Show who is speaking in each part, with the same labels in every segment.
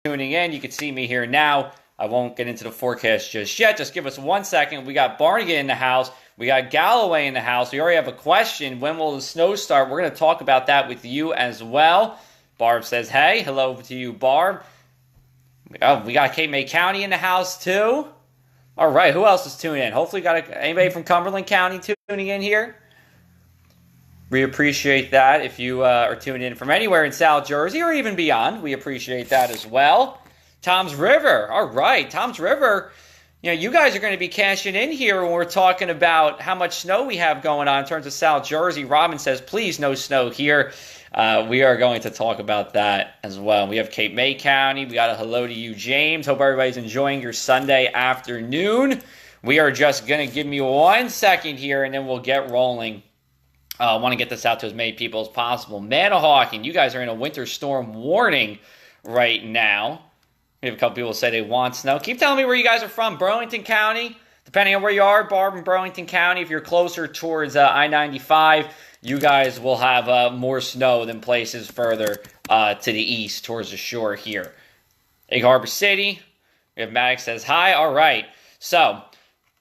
Speaker 1: tuning in. You can see me here now. I won't get into the forecast just yet. Just give us 1 second. We got Barnegat in the house. We got Galloway in the house. We already have a question. When will the snow start? We're going to talk about that with you as well. Barb says, hey. Hello to you, Barb. Oh, we got Cape May County in the house, too. All right, who else is tuning in? Hopefully got anybody from Cumberland County tuning in here. We appreciate that. If you are tuning in from anywhere in South Jersey or even beyond, we appreciate that as well. Tom's River. All right, Tom's River. You know, you guys are going to be cashing in here when we're talking about how much snow we have going on in terms of South Jersey. Robin says, please, no snow here. We are going to talk about that as well. We have Cape May County. We got a hello to you, James. Hope everybody's enjoying your Sunday afternoon. We are just going to give me 1 second here, and then we'll get rolling. I want to get this out to as many people as possible. Manahawkin, you guys are in a winter storm warning right now. We have a couple people say they want snow. Keep telling me where you guys are from. Burlington County, depending on where you are, Barb in Burlington County. If you're closer towards I-95, you guys will have more snow than places further to the east towards the shore here. Egg Harbor City, we have Maddox says hi. All right, so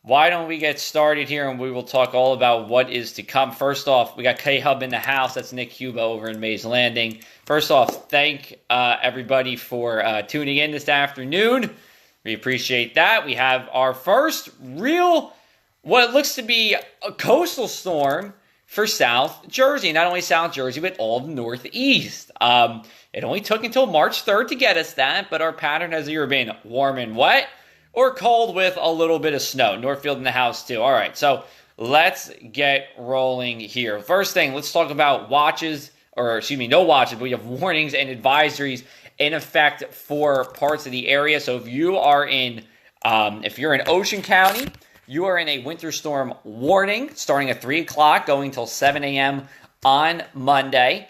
Speaker 1: why don't we get started here, and we will talk all about what is to come. First off, we got K-Hub in the house. That's Nick Cuba over in Mays Landing. First off, thank everybody for tuning in this afternoon. We appreciate that. We have our first real, what looks to be a coastal storm for South Jersey. Not only South Jersey, but all of the Northeast. It only took until March 3rd to get us that, but our pattern has either been warm and wet or cold with a little bit of snow. Northfield in the house too. All right, so let's get rolling here. First thing, let's talk about watches, or excuse me, no watches, but we have warnings and advisories in effect for parts of the area. So if you are in, if you're in Ocean County, you are in a winter storm warning starting at 3 o'clock, going until 7 a.m. on Monday.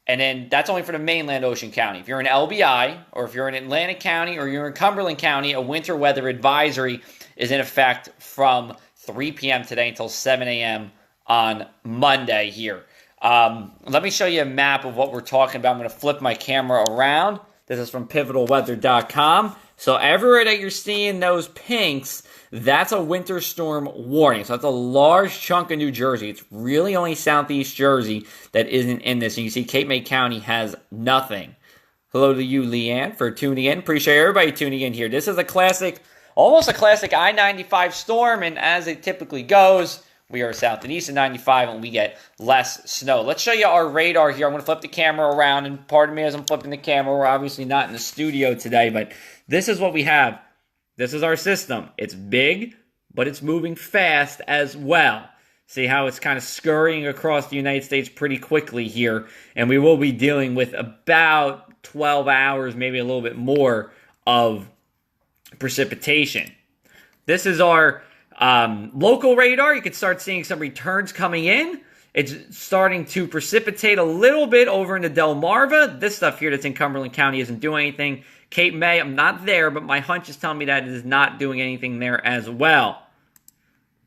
Speaker 1: And then that's only for the mainland Ocean County. If you're in LBI, or if you're in Atlantic County, or you're in Cumberland County, a winter weather advisory is in effect from 3 p.m. today until 7 a.m. on Monday here. Let me show you a map of what we're talking about. I'm going to flip my camera around. This is from pivotalweather.com. So everywhere that you're seeing those pinks, that's a winter storm warning. So that's a large chunk of New Jersey. It's really only Southeast Jersey that isn't in this. And you see Cape May County has nothing. Hello to you, Leanne, for tuning in. Appreciate everybody tuning in here. This is a classic, almost a classic I-95 storm. And as it typically goes, we are south and east of 95 and we get less snow. Let's show you our radar here. I'm going to flip the camera around. And pardon me as I'm flipping the camera. We're obviously not in the studio today, but this is what we have. This is our system. It's big, but it's moving fast as well. See how it's kind of scurrying across the United States pretty quickly here. And we will be dealing with about 12 hours, maybe a little bit more of precipitation. This is our local radar. You can start seeing some returns coming in. It's starting to precipitate a little bit over into Delmarva. This stuff here that's in Cumberland County isn't doing anything. Cape May, I'm not there, but my hunch is telling me that it is not doing anything there as well.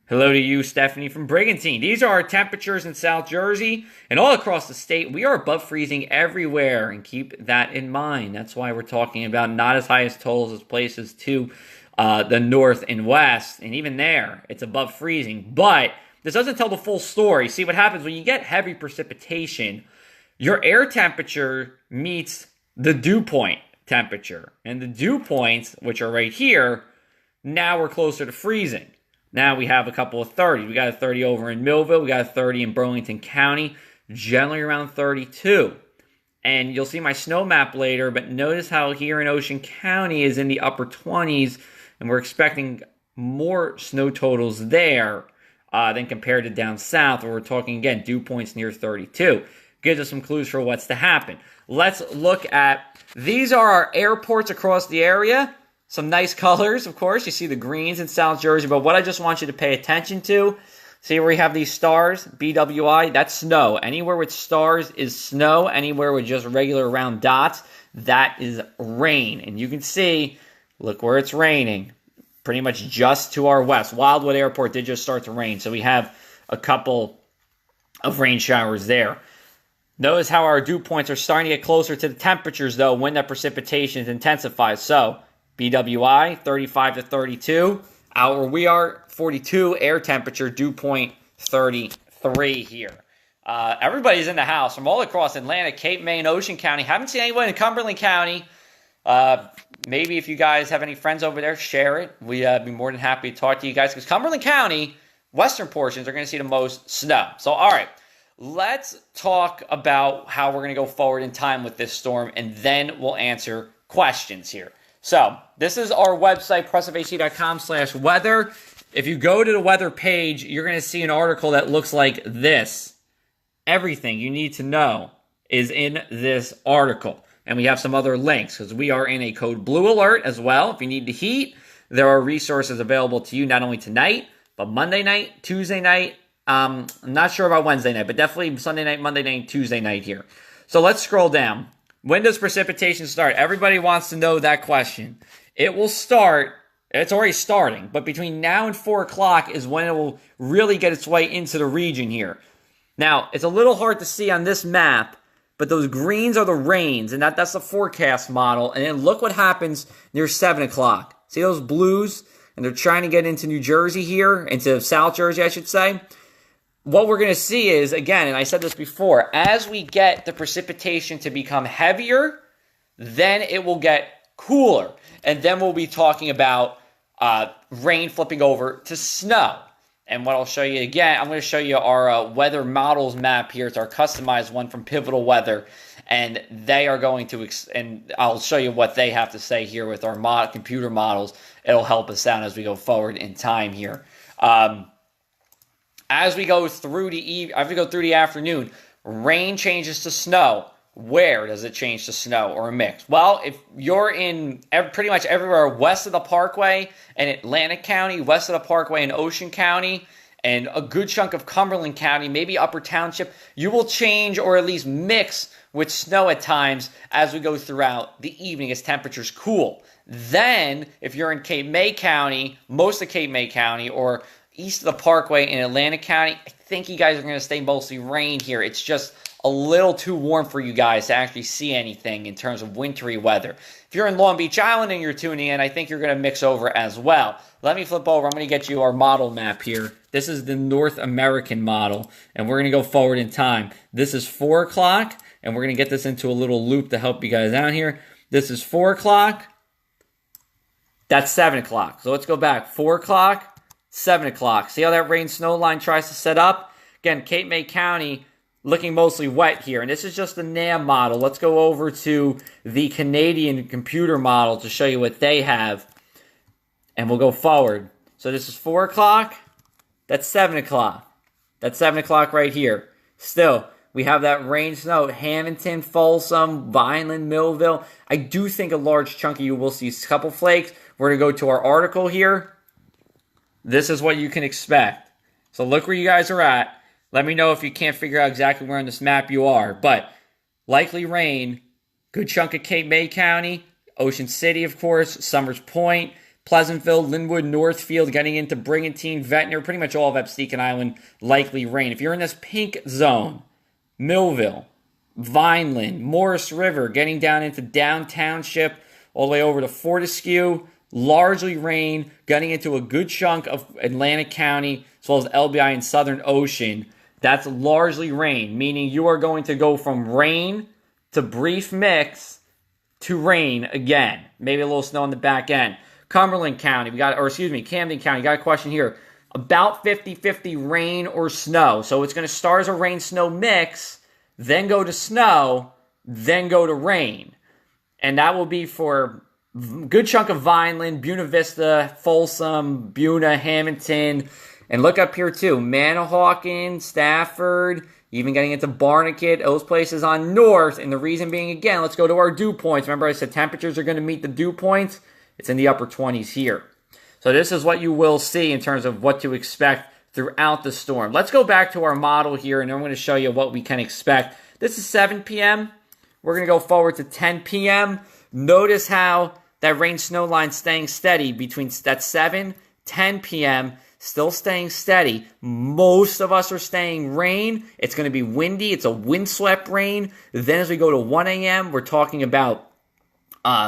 Speaker 1: Hello to you, Stephanie from Brigantine. These are our temperatures in South Jersey and all across the state. We are above freezing everywhere, and keep that in mind. That's why we're talking about not as high as totals as places to the north and west, and even there, it's above freezing. But this doesn't tell the full story. See, what happens when you get heavy precipitation, your air temperature meets the dew point temperature. And the dew points, which are right here, now we're closer to freezing. Now we have a couple of 30s. We got a 30 over in Millville. We got a 30 in Burlington County, generally around 32. And you'll see my snow map later, but notice how here in Ocean County is in the upper 20s, and we're expecting more snow totals there than compared to down south, where we're talking, again, dew points near 32. Gives us some clues for what's to happen. Let's look at, these are our airports across the area. Some nice colors, of course. You see the greens in South Jersey, but what I just want you to pay attention to, see where we have these stars, BWI, that's snow. Anywhere with stars is snow. Anywhere with just regular round dots, that is rain. And you can see, look where it's raining, pretty much just to our west. Wildwood Airport did just start to rain, so we have a couple of rain showers there. Notice how our dew points are starting to get closer to the temperatures, though, when that precipitation intensifies. So, BWI, 35 to 32. Out where we are, 42. Air temperature, dew point, 33 here. Everybody's in the house from all across Atlanta, Cape May, and Ocean County. Haven't seen anyone in Cumberland County. Maybe if you guys have any friends over there, share it. We'd be more than happy to talk to you guys, because Cumberland County, western portions, are going to see the most snow. So, all right. Let's talk about how we're going to go forward in time with this storm, and then we'll answer questions here. So, this is our website, pressofac.com/weather. If you go to the weather page, you're going to see an article that looks like this. Everything you need to know is in this article. And we have some other links, because we are in a code blue alert as well. If you need the heat, there are resources available to you not only tonight, but Monday night, Tuesday night. I'm not sure about Wednesday night, but definitely Sunday night, Monday night, Tuesday night here. So let's scroll down. When does precipitation start? Everybody wants to know that question. It will start, it's already starting, but between now and 4 o'clock is when it will really get its way into the region here. Now, it's a little hard to see on this map, but those greens are the rains, and that's the forecast model. And then look what happens near 7 o'clock. See those blues? And they're trying to get into New Jersey here, into South Jersey, I should say. What we're going to see is, again, and I said this before, as we get the precipitation to become heavier, then it will get cooler. And then we'll be talking about rain flipping over to snow. And what I'll show you again, I'm going to show you our weather models map here. It's our customized one from Pivotal Weather. And they are going to, and I'll show you what they have to say here with our computer models. It'll help us out as we go forward in time here. As we go through the afternoon, rain changes to snow. Where does it change to snow or a mix? Well, if you're in pretty much everywhere west of the Parkway in Atlantic County, west of the Parkway in Ocean County, and a good chunk of Cumberland County, maybe Upper Township, you will change or at least mix with snow at times as we go throughout the evening as temperatures cool. Then, if you're in Cape May County, most of Cape May County, or east of the Parkway in Atlantic County, I think you guys are going to stay mostly rain here. It's just a little too warm for you guys to actually see anything in terms of wintry weather. If you're in Long Beach Island and you're tuning in, I think you're going to mix over as well. Let me flip over. I'm going to get you our model map here. This is the North American model, and we're going to go forward in time. This is 4 o'clock, and we're going to get this into a little loop to help you guys out here. This is 4 o'clock. That's 7 o'clock. So let's go back. 4 o'clock. 7 o'clock. See how that rain-snow line tries to set up? Again, Cape May County looking mostly wet here. And this is just the NAM model. Let's go over to the Canadian computer model to show you what they have. And we'll go forward. So this is 4 o'clock. That's 7 o'clock. That's 7 o'clock right here. Still, we have that rain-snow. Hamilton, Folsom, Vineland, Millville. I do think a large chunk of you will see a couple flakes. We're going to go to our article here. This is what you can expect. So look where you guys are at. Let me know if you can't figure out exactly where on this map you are. But likely rain, good chunk of Cape May County, Ocean City, of course, Summers Point, Pleasantville, Linwood, Northfield, getting into Brigantine, Ventnor, pretty much all of Absecon Island, likely rain. If you're in this pink zone, Millville, Vineland, Morris River, getting down into Downtownship, all the way over to Fortescue, largely rain, getting into a good chunk of Atlantic County, as well as LBI and Southern Ocean. That's largely rain, meaning you are going to go from rain to brief mix to rain again. Maybe a little snow on the back end. Cumberland County, Camden County, got a question here. About 50-50 rain or snow. So it's going to start as a rain-snow mix, then go to snow, then go to rain. And that will be for good chunk of Vineland, Buena Vista, Folsom, Buena, Hamilton, and look up here too. Manahawkin, Stafford, even getting into Barnegat, those places on north. And the reason being, again, let's go to our dew points. Remember I said temperatures are going to meet the dew points? It's in the upper 20s here. So this is what you will see in terms of what to expect throughout the storm. Let's go back to our model here, and I'm going to show you what we can expect. This is 7 p.m. We're going to go forward to 10 p.m. Notice how that rain-snow line staying steady between that 7, 10 p.m., still staying steady. Most of us are staying rain. It's going to be windy. It's a windswept rain. Then as we go to 1 a.m., we're talking about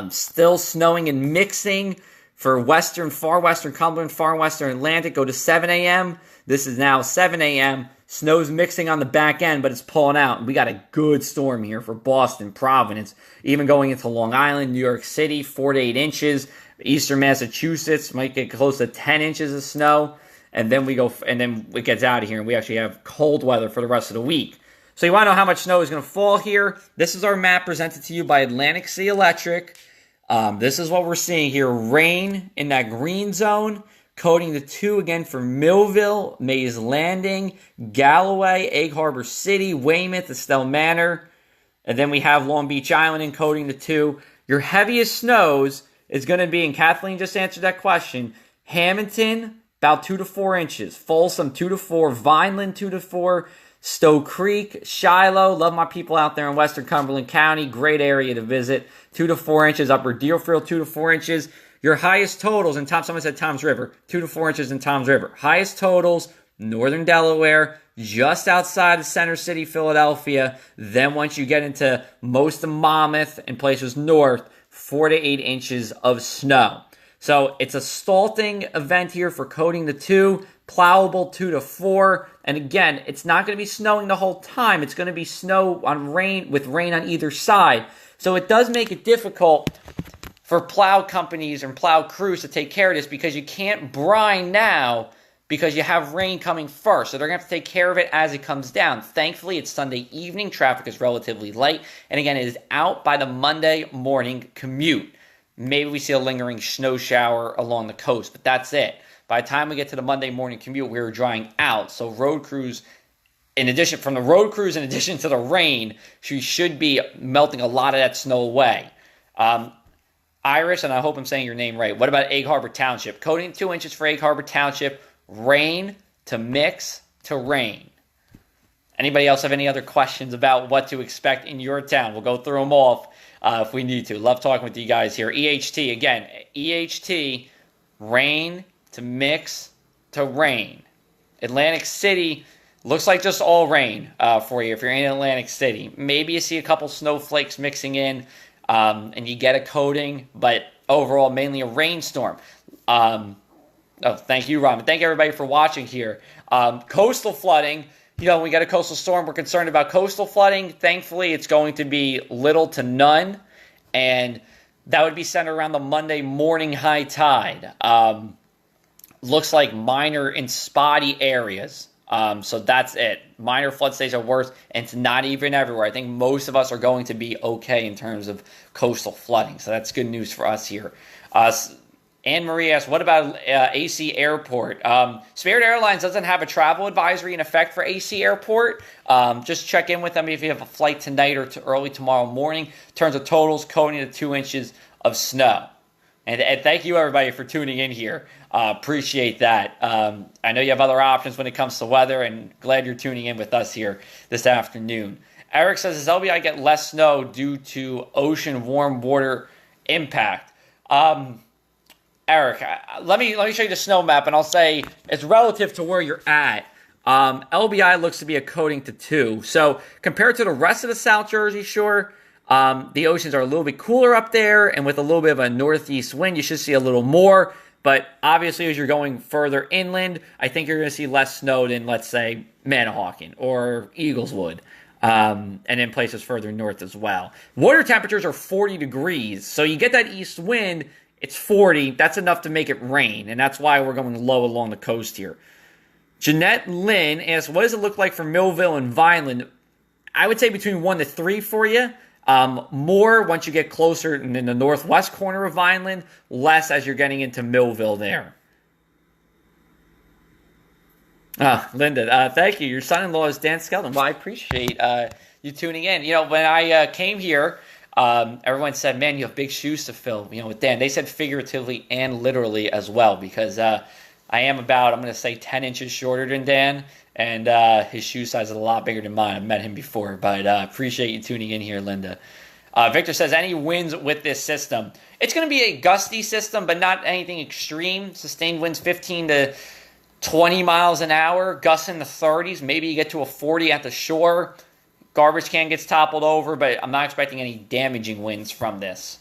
Speaker 1: still snowing and mixing for far western Cumberland, far western Atlantic. Go to 7 a.m. This is now 7 a.m. Snow's mixing on the back end, but it's pulling out. We got a good storm here for Boston, Providence, even going into Long Island, New York City, 4 to 8 inches. Eastern Massachusetts might get close to 10 inches of snow. And then it gets out of here, and we actually have cold weather for the rest of the week. So you want to know how much snow is going to fall here? This is our map presented to you by Atlantic City Electric. This is what we're seeing here. Rain in that green zone. Coding the 2 again for Millville, Mays Landing, Galloway, Egg Harbor City, Weymouth, Estelle Manor. And then we have Long Beach Island encoding the 2. Your heaviest snows is going to be, and Kathleen just answered that question, Hamilton, about 2 to 4 inches. Folsom, 2 to 4. Vineland, 2 to 4. Stowe Creek, Shiloh. Love my people out there in Western Cumberland County. Great area to visit. 2 to 4 inches. Upper Deerfield, 2 to 4 inches. Your highest totals in someone said Toms River, 2 to 4 inches in Toms River. Highest totals, northern Delaware, just outside of Center City, Philadelphia. Then once you get into most of Monmouth and places north, 4 to 8 inches of snow. So it's a salting event here for coding the 2, plowable 2 to 4. And again, it's not going to be snowing the whole time. It's going to be snow on rain with rain on either side. So it does make it difficult for plow companies and plow crews to take care of this because you can't brine now because you have rain coming first. So they're going to have to take care of it as it comes down. Thankfully, it's Sunday evening. Traffic is relatively light. And again, it is out by the Monday morning commute. Maybe we see a lingering snow shower along the coast, but that's it. By the time we get to the Monday morning commute, we're drying out. So road crews, in addition to the rain, she should be melting a lot of that snow away. Iris, and I hope I'm saying your name right. What about Egg Harbor Township? Coding 2 inches for Egg Harbor Township. Rain to mix to rain. Anybody else have any other questions about what to expect in your town? We'll go through them all if we need to. Love talking with you guys here. EHT, again, EHT, rain to mix to rain. Atlantic City looks like just all rain for you if you're in Atlantic City. Maybe you see a couple snowflakes mixing in. And you get a coating, but overall, mainly a rainstorm. Thank you, Ron. Thank everybody for watching here. Coastal flooding. When we get a coastal storm, we're concerned about coastal flooding. Thankfully, it's going to be little to none, and that would be centered around the Monday morning high tide. Looks like minor and spotty areas. So that's it. Minor flood states are worse, and it's not even everywhere. I think most of us are going to be okay in terms of coastal flooding. So that's good news for us here. Anne Marie asks, what about AC Airport? Spirit Airlines doesn't have a travel advisory in effect for AC Airport. Just check in with them if you have a flight tonight or early tomorrow morning. In terms of totals, coding to 2 inches of snow. And thank you, everybody, for tuning in here. Appreciate that. I know you have other options when it comes to weather, and glad you're tuning in with us here this afternoon. Eric says, does LBI get less snow due to ocean warm water impact? Eric, let me show you the snow map, and I'll say it's relative to where you're at. LBI looks to be a coding to 2. So compared to the rest of the South Jersey Shore, the oceans are a little bit cooler up there, and with a little bit of a northeast wind, you should see a little more. But obviously, as you're going further inland, I think you're going to see less snow than, let's say, Manahawkin or Eagleswood, and in places further north as well. Water temperatures are 40 degrees, so you get that east wind, it's 40. That's enough to make it rain, and that's why we're going low along the coast here. Jeanette Lynn asks, what does it look like for Millville and Vineland? I would say between 1 to 3 for you. More once you get closer in the northwest corner of Vineland, less as you're getting into Millville there. Linda, thank you. Your son-in-law is Dan Skelton. Well, I appreciate you tuning in. When I came here, everyone said, man, you have big shoes to fill, with Dan. They said figuratively and literally as well, because I am about, I'm going to say 10 inches shorter than Dan. And his shoe size is a lot bigger than mine. I've met him before, but appreciate you tuning in here, Linda. Victor says, any winds with this system? It's going to be a gusty system, but not anything extreme. Sustained winds 15 to 20 miles an hour, gusts in the 30s. Maybe you get to a 40 at the shore. Garbage can gets toppled over, but I'm not expecting any damaging winds from this.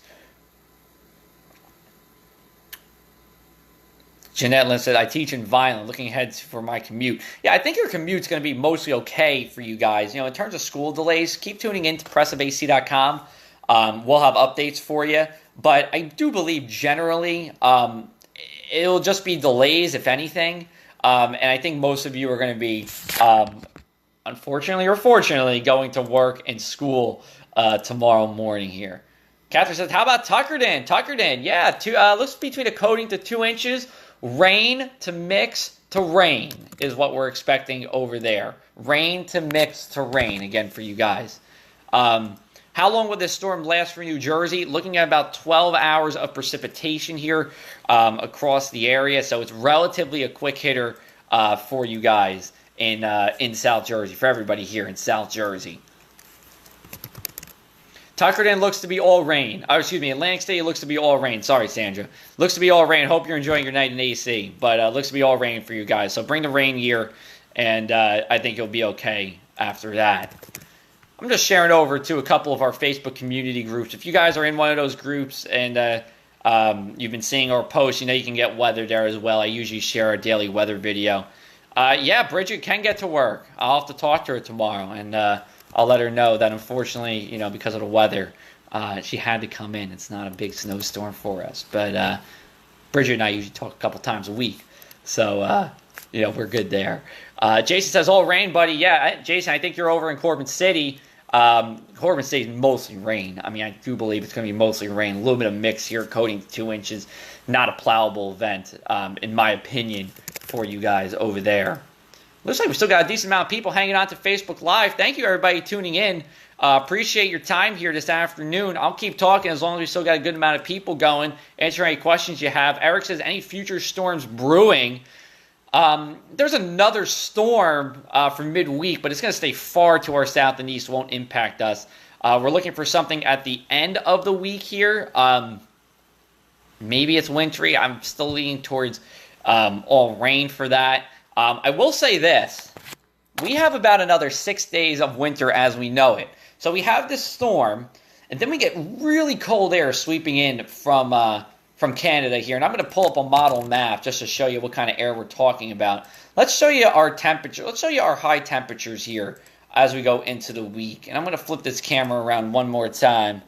Speaker 1: Jeanette Lynn said, I teach in Vineland, looking ahead for my commute. Yeah, I think your commute's going to be mostly okay for you guys. In terms of school delays, keep tuning in to pressofac.com. We'll have updates for you. But I do believe generally it'll just be delays, if anything. And I think most of you are going to be, unfortunately or fortunately, going to work and school tomorrow morning here. Catherine says, how about Tuckerton? Tuckerton, yeah, looks between a coating to 2 inches. Rain to mix to rain is what we're expecting over there. Rain to mix to rain, again, for you guys. How long will this storm last for New Jersey? Looking at about 12 hours of precipitation here across the area. So it's relatively a quick hitter for you guys in South Jersey, for everybody here in South Jersey. Tuckerton looks to be all rain. Atlantic State looks to be all rain. Sorry, Sandra. Looks to be all rain. Hope you're enjoying your night in AC. But looks to be all rain for you guys. So bring the rain gear, and I think you'll be okay after that. I'm just sharing over to a couple of our Facebook community groups. If you guys are in one of those groups and you've been seeing our posts, you can get weather there as well. I usually share a daily weather video. Bridget can get to work. I'll have to talk to her tomorrow, and I'll let her know that unfortunately, because of the weather, she had to come in. It's not a big snowstorm for us. But Bridget and I usually talk a couple times a week. So, we're good there. Jason says, all rain, buddy. Yeah, Jason, I think you're over in Corbin City. Corbin City is mostly rain. I mean, I do believe it's going to be mostly rain. A little bit of mix here, coating 2 inches. Not a plowable event, in my opinion, for you guys over there. Looks like we still got a decent amount of people hanging on to Facebook Live. Thank you, everybody, tuning in. Appreciate your time here this afternoon. I'll keep talking as long as we still got a good amount of people going. Answer any questions you have. Eric says, any future storms brewing? There's another storm for midweek, but it's going to stay far to our south and east. Won't impact us. We're looking for something at the end of the week here. Maybe it's wintry. I'm still leaning towards all rain for that. I will say this. We have about another 6 days of winter as we know it. So we have this storm, and then we get really cold air sweeping in from Canada here. And I'm going to pull up a model map just to show you what kind of air we're talking about. Let's show you our temperature. Let's show you our high temperatures here as we go into the week. And I'm going to flip this camera around one more time.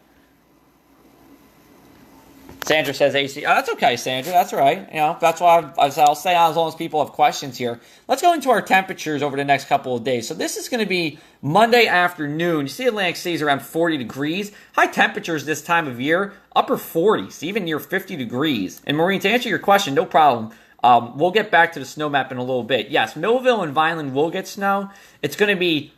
Speaker 1: Sandra says AC. Oh, that's okay, Sandra. That's right. That's why I'll stay on as long as people have questions here. Let's go into our temperatures over the next couple of days. So this is going to be Monday afternoon. You see Atlantic City is around 40 degrees. High temperatures this time of year, upper 40s, even near 50 degrees. And Maureen, to answer your question, no problem. We'll get back to the snow map in a little bit. Yes, Millville and Vineland will get snow. It's going to be...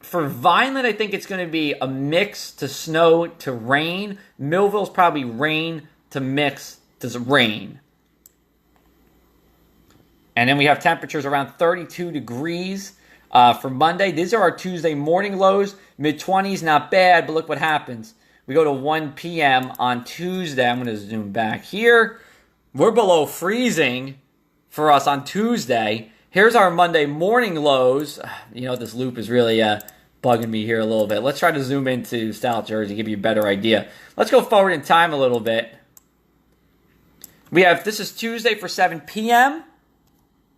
Speaker 1: For Vineland, I think it's going to be a mix to snow to rain. Millville's probably rain to mix to rain. And then we have temperatures around 32 degrees for Monday. These are our Tuesday morning lows. Mid-20s, not bad, but look what happens. We go to 1 p.m. on Tuesday. I'm going to zoom back here. We're below freezing for us on Tuesday. Here's our Monday morning lows. This loop is really bugging me here a little bit. Let's try to zoom into South Jersey, give you a better idea. Let's go forward in time a little bit. This is Tuesday for 7 p.m.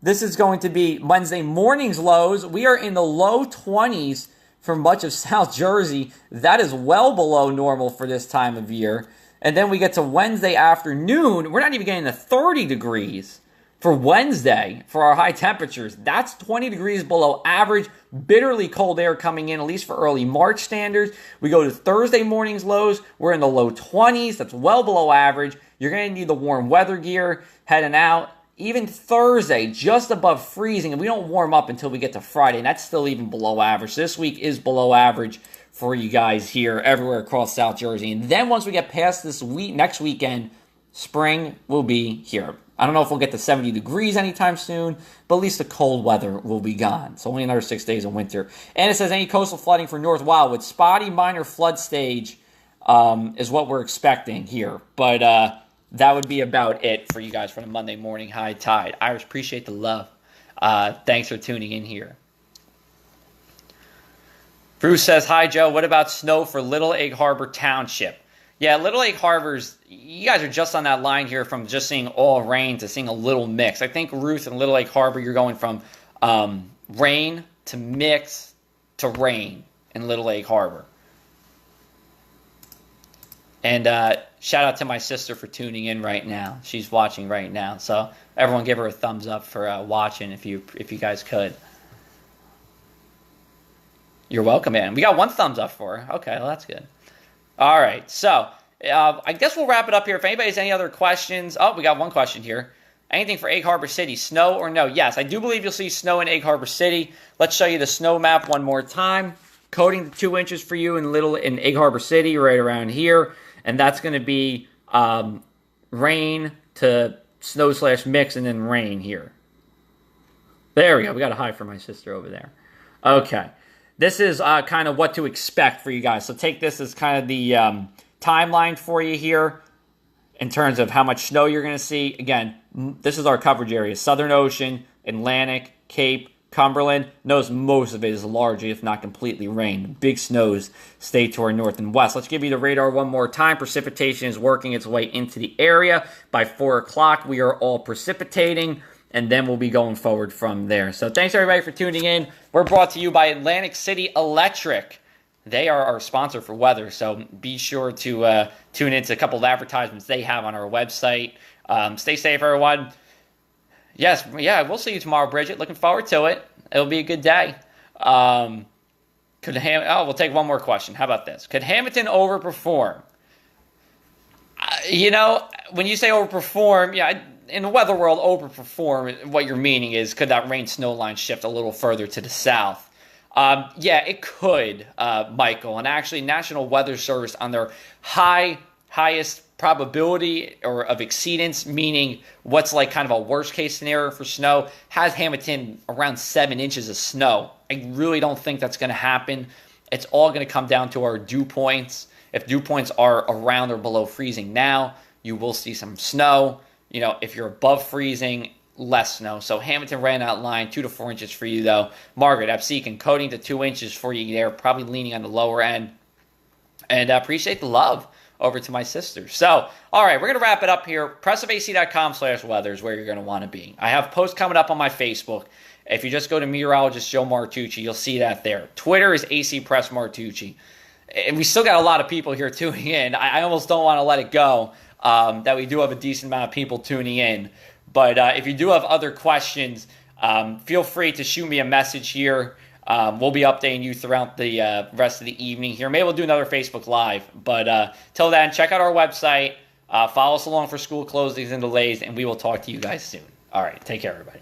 Speaker 1: This is going to be Wednesday morning's lows. We are in the low 20s for much of South Jersey. That is well below normal for this time of year. And then we get to Wednesday afternoon. We're not even getting to 30 degrees. For Wednesday, for our high temperatures, that's 20 degrees below average. Bitterly cold air coming in, at least for early March standards. We go to Thursday morning's lows. We're in the low 20s. That's well below average. You're going to need the warm weather gear heading out. Even Thursday, just above freezing. And we don't warm up until we get to Friday. And that's still even below average. This week is below average for you guys here everywhere across South Jersey. And then once we get past this week, next weekend, spring will be here. I don't know if we'll get to 70 degrees anytime soon, but at least the cold weather will be gone. So only another 6 days of winter. And it says any coastal flooding for North Wildwood. Spotty minor flood stage is what we're expecting here. But that would be about it for you guys for the Monday morning high tide. Irish, appreciate the love. Thanks for tuning in here. Bruce says, hi, Joe. What about snow for Little Egg Harbor Township? Yeah, Little Egg Harbor's, you guys are just on that line here from just seeing all rain to seeing a little mix. I think, Ruth, and Little Egg Harbor, you're going from rain to mix to rain in Little Egg Harbor. And shout out to my sister for tuning in right now. She's watching right now. So everyone give her a thumbs up for watching if you guys could. You're welcome, man. We got one thumbs up for her. Okay, well, that's good. All right, so I guess we'll wrap it up here. If anybody has any other questions. Oh, we got one question here. Anything for Egg Harbor City, snow or no? Yes, I do believe you'll see snow in Egg Harbor City. Let's show you the snow map one more time. Coating to 2 inches for you in Egg Harbor City, right around here. And that's going to be rain to snow/mix and then rain here. There we go. We got a hi for my sister over there. Okay. This is kind of what to expect for you guys. So take this as kind of the timeline for you here in terms of how much snow you're going to see. Again, this is our coverage area. Southern Ocean, Atlantic, Cape, Cumberland. Notice most of it is largely, if not completely, rain. Big snows stay to our north and west. Let's give you the radar one more time. Precipitation is working its way into the area. By 4 o'clock, we are all precipitating, and then we'll be going forward from there. So thanks, everybody, for tuning in. We're brought to you by Atlantic City Electric. They are our sponsor for weather, so be sure to tune into a couple of advertisements they have on our website. Stay safe, everyone. Yes, yeah, we'll see you tomorrow, Bridget. Looking forward to it. It'll be a good day. We'll take one more question. How about this? Could Hamilton overperform? When you say overperform, yeah, in the weather world, overperform, what you're meaning is, could that rain-snow line shift a little further to the south? Yeah, it could, Michael. And actually, National Weather Service, on their highest probability or of exceedance, meaning what's like kind of a worst case scenario for snow, has Hamilton around 7 inches of snow. I really don't think that's going to happen. It's all going to come down to our dew points. If dew points are around or below freezing now, you will see some snow. If you're above freezing, less snow. So Hamilton ran that line 2 to 4 inches for you, though. Margaret, Absecon, coating to 2 inches for you there, probably leaning on the lower end. And I appreciate the love over to my sister. So, all right, we're going to wrap it up here. PressOfAC.com/weather is where you're going to want to be. I have posts coming up on my Facebook. If you just go to meteorologist Joe Martucci, you'll see that there. Twitter is AC Press Martucci. And we still got a lot of people here tuning in. I almost don't want to let it go that we do have a decent amount of people tuning in. But if you do have other questions, feel free to shoot me a message here. We'll be updating you throughout the rest of the evening here. Maybe we'll do another Facebook Live. But till then, check out our website. Follow us along for school closings and delays, and we will talk to you guys soon. All right, take care, everybody.